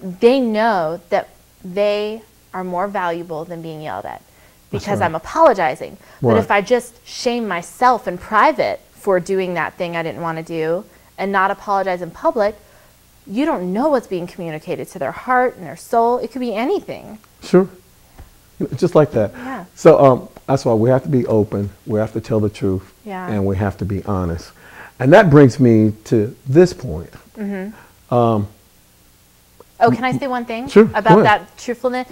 they know that they are more valuable than being yelled at because I'm apologizing. But if I just shame myself in private for doing that thing I didn't want to do and not apologize in public, you don't know what's being communicated to their heart and their soul. It could be anything. Sure. Just like that. Yeah. So that's why we have to be open. We have to tell the truth. Yeah. And we have to be honest. And that brings me to this point. Can I say one thing about that truthfulness?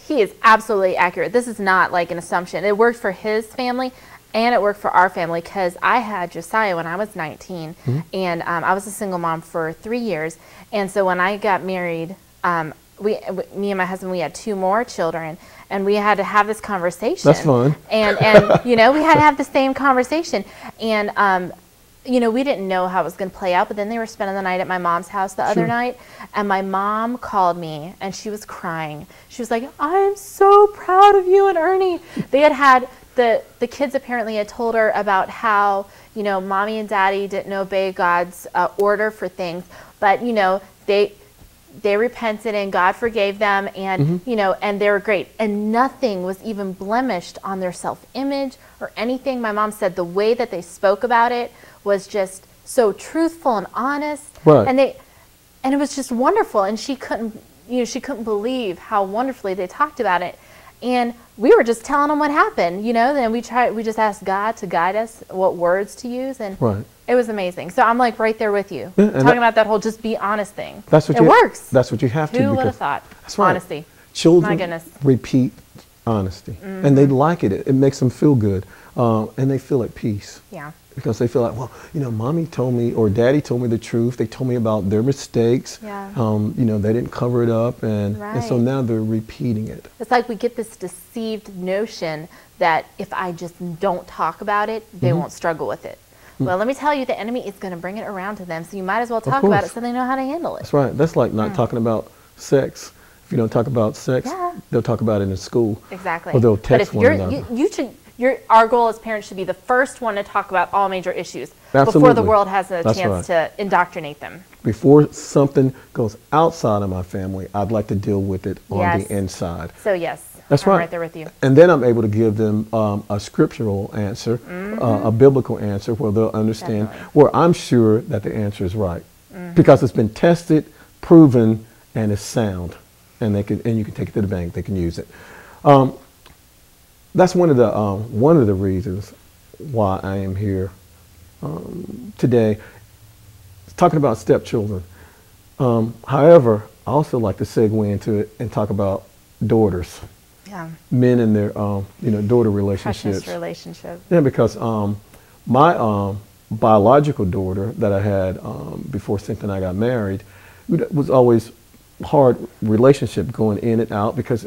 He is absolutely accurate. This is not like an assumption. It worked for his family and it worked for our family because I had Josiah when I was 19 and I was a single mom for 3 years. And so when I got married, me and my husband, we had 2 more children and we had to have this conversation. That's fun. And we had to have the same conversation. And, we didn't know how it was going to play out, but then they were spending the night at my mom's house the other night, and my mom called me, and she was crying. She was like, I'm so proud of you and Ernie. They had the kids apparently had told her about how, mommy and daddy didn't obey God's order for things, but, they repented and God forgave them and, and they were great. And nothing was even blemished on their self-image or anything. My mom said the way that they spoke about it was just so truthful and honest. Right. And it was just wonderful. And she couldn't believe how wonderfully they talked about it. And we were just telling them what happened, then we just asked God to guide us what words to use. And it was amazing. So I'm like right there with you, talking about that whole just be honest thing. That's what it works. That's what you have to. Who would have thought? That's right. Honesty. Children My goodness. repeat honesty, and they like it. It makes them feel good, and they feel at peace. Yeah. Because they feel like, well, mommy told me or daddy told me the truth. They told me about their mistakes. Yeah. They didn't cover it up, and so now they're repeating it. It's like we get this deceived notion that if I just don't talk about it, they won't struggle with it. Well, let me tell you, the enemy is going to bring it around to them, so you might as well talk about it so they know how to handle it. That's right. That's like not talking about sex. If you don't talk about sex, they'll talk about it in school. Exactly. Or they'll text one another. Our goal as parents should be the first one to talk about all major issues Absolutely. before the world has a chance to indoctrinate them. Before something goes outside of my family, I'd like to deal with it on the inside. So yes, that's I'm right. right there with you. And then I'm able to give them a scriptural answer, a biblical answer where they'll understand, where I'm sure that the answer is right. Because it's been tested, proven, and it's sound. And you can take it to the bank, they can use it. That's one of the reasons why I am here today, talking about stepchildren. However, I also like to segue into it and talk about daughters. Yeah. Men and their daughter relationships. Precious relationship. Yeah, because my biological daughter that I had before Cynthia and I got married, it was always hard relationship going in and out because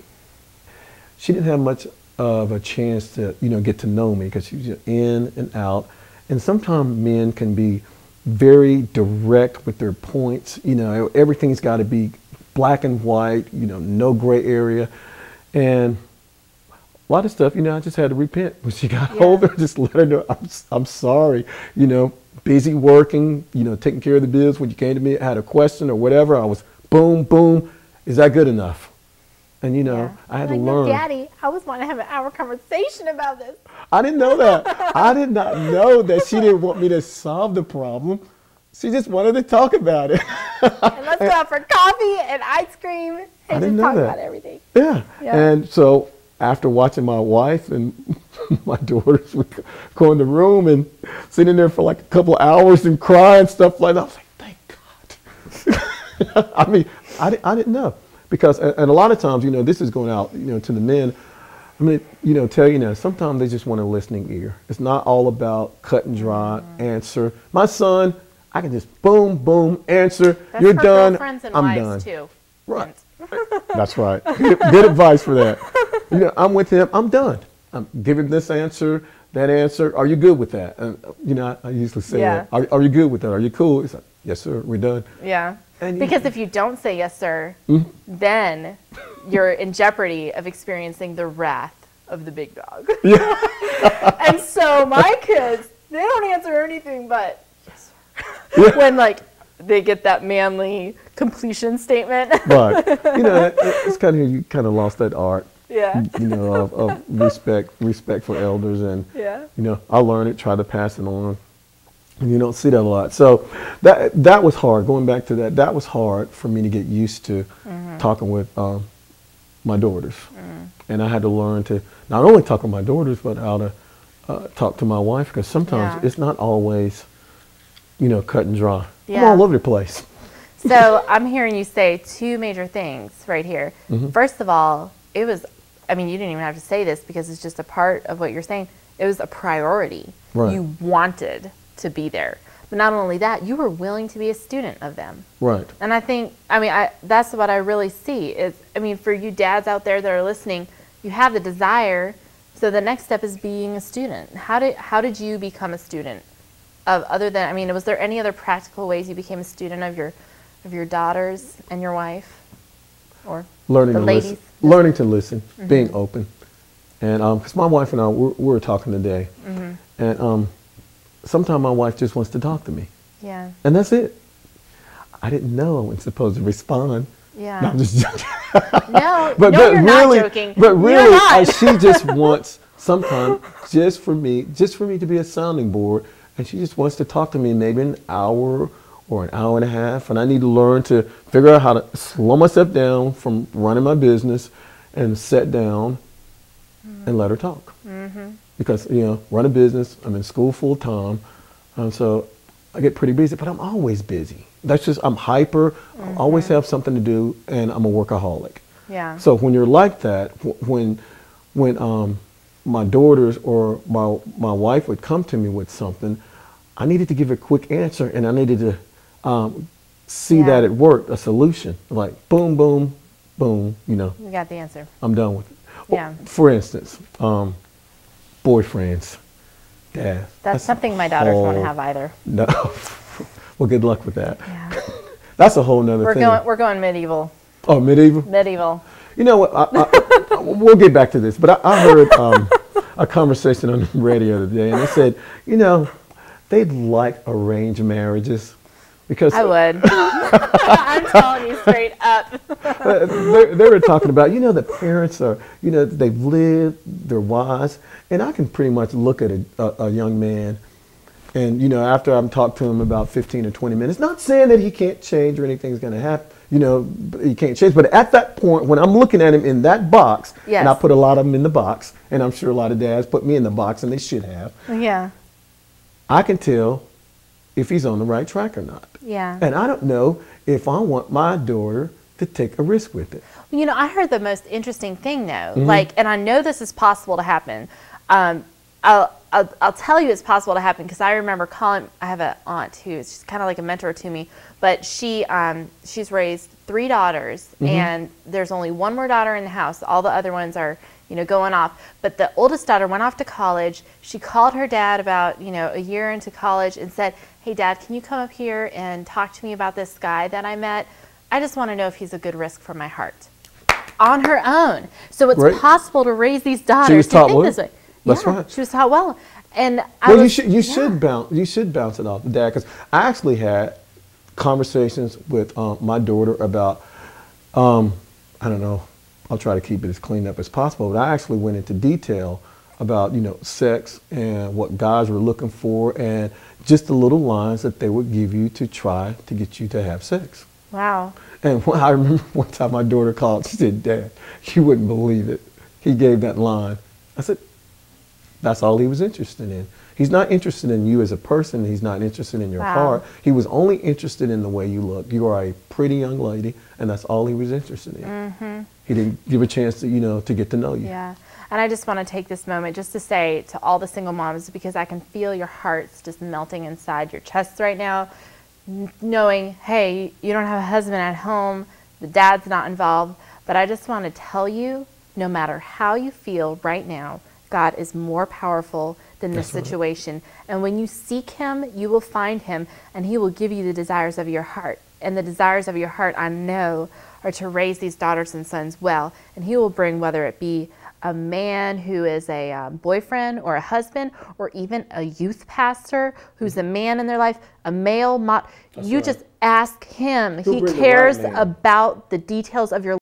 she didn't have much of a chance to get to know me because she was in and out, and sometimes men can be very direct with their points. Everything's got to be black and white, no gray area, and a lot of stuff I just had to repent when she got older. Just let her know I'm sorry, busy working, taking care of the bills. When you came to me, I had a question or whatever, I was boom, boom, is that good enough? And I had to learn. No, Daddy, I was wanting to have an hour conversation about this. I didn't know that. I did not know that she didn't want me to solve the problem. She just wanted to talk about it. And let's go out for coffee and ice cream and just talk about everything. Yeah. And so after watching my wife and my daughters would go in the room and sitting there for like a couple of hours and cry and stuff like that, I was like, thank God. I mean, I didn't know. Because, and a lot of times, this is going out, to the men. I'm going to, tell you now, sometimes they just want a listening ear. It's not all about cut and dry answer. My son, I can just boom, boom, answer. That's You're for done. Girlfriends and I'm wives done. Too. Right. That's right. Good advice for that. I'm with him. I'm done. I'm giving this answer, that answer. Are you good with that? And, I usually say that. Are you good with that? Are you cool? He's like, yes, sir. We're done. Yeah. Because if you don't say yes, sir, then you're in jeopardy of experiencing the wrath of the big dog. Yeah. And so my kids, they don't answer anything but yes, sir. Yeah. When they get that manly completion statement. Right. You know, it's kind of, you kind of lost that art. Yeah. You know, of respect for elders, and Yeah. you know, I learned it, try to pass it on, and you don't see that a lot. So that was hard. Going back to that, that was hard for me to get used to talking with my daughters, and I had to learn to not only talk with my daughters, but how to talk to my wife, because sometimes it's not always, you know, cut and dry. I'm all over the place. So I'm hearing you say two major things right here. First of all, it was, I mean, you didn't even have to say this because it's just a part of what you're saying. It was a priority. Right. You wanted to be there. But not only that, you were willing to be a student of them. Right. And I think, I mean, that's what I really see is, I mean, for you dads out there that are listening, you have the desire. So the next step is being a student. How did you become a student of, other than, I mean, was there any other practical ways you became a student of your daughters and your wife? Or learning the to ladies? listen, learning to listen, being open, and because my wife and I we were talking today, and sometimes my wife just wants to talk to me, and that's it. I didn't know I wasn't supposed to respond. No, I'm just joking. No, but you're really, not joking. But really, not. She just wants sometimes just for me to be a sounding board, and she just wants to talk to me maybe an hour or an hour and a half, and I need to learn to figure out how to slow myself down from running my business and sit down and let her talk. Because, you know, run a business, I'm in school full time, so I get pretty busy, but I'm always busy. That's just, I'm hyper, I always have something to do, and I'm a workaholic. Yeah. So when you're like that, when my daughters or my wife would come to me with something, I needed to give a quick answer, and I needed to see that it worked, a solution, like boom, boom, boom, you know. You got the answer. I'm done with it. Yeah. For instance, boyfriends, dad. That's something my daughters won't have either. No. Well, good luck with that. Yeah. That's a whole nother thing. We're going medieval. Oh, medieval? Medieval. You know what, we'll get back to this, but I heard a conversation on the radio today, and they said, you know, they'd like arranged marriages. Because I would. I'm telling you straight up. they were talking about, you know, the parents are, you know, they've lived, they're wise, and I can pretty much look at a young man, and, you know, after I'm talked to him about 15 or 20 minutes, not saying that he can't change or anything's going to happen, you know, he can't change, but at that point, when I'm looking at him in that box, and I put a lot of them in the box, and I'm sure a lot of dads put me in the box, and they should have. Yeah. I can tell if he's on the right track or not. Yeah. And I don't know if I want my daughter to take a risk with it. You know, I heard the most interesting thing though, like, and I know this is possible to happen. I'll tell you it's possible to happen because I remember calling. I have an aunt who's kind of like a mentor to me, but she's raised 3 daughters, and there's only one more daughter in the house. All the other ones are, you know, going off. But the oldest daughter went off to college. She called her dad about, you know, a year into college and said, "Hey, Dad, can you come up here and talk to me about this guy that I met? I just want to know if he's a good risk for my heart." On her own. So it's possible to raise these daughters. She was taught to think this way. That's right. She was taught well. And you should bounce it off the dad, because I actually had conversations with my daughter about I don't know, I'll try to keep it as clean up as possible, but I actually went into detail about, you know, sex and what guys were looking for and just the little lines that they would give you to try to get you to have sex. Wow. And I remember one time my daughter called, she said, "Dad, you wouldn't believe it. He gave that line." I said, that's all he was interested in. He's not interested in you as a person. He's not interested in your heart. He was only interested in the way you look. You are a pretty young lady, and that's all he was interested in. He didn't give a chance to, you know, to get to know you. Yeah. And I just want to take this moment just to say to all the single moms, because I can feel your hearts just melting inside your chests right now, knowing, hey, you don't have a husband at home, the dad's not involved, but I just want to tell you, no matter how you feel right now, God is more powerful than this situation. And when you seek him, you will find him, and he will give you the desires of your heart. And the desires of your heart, I know, are to raise these daughters and sons well. And he will bring, whether it be a man who is a boyfriend or a husband, or even a youth pastor who's a man in their life, a male, you just ask him. He cares about the details of your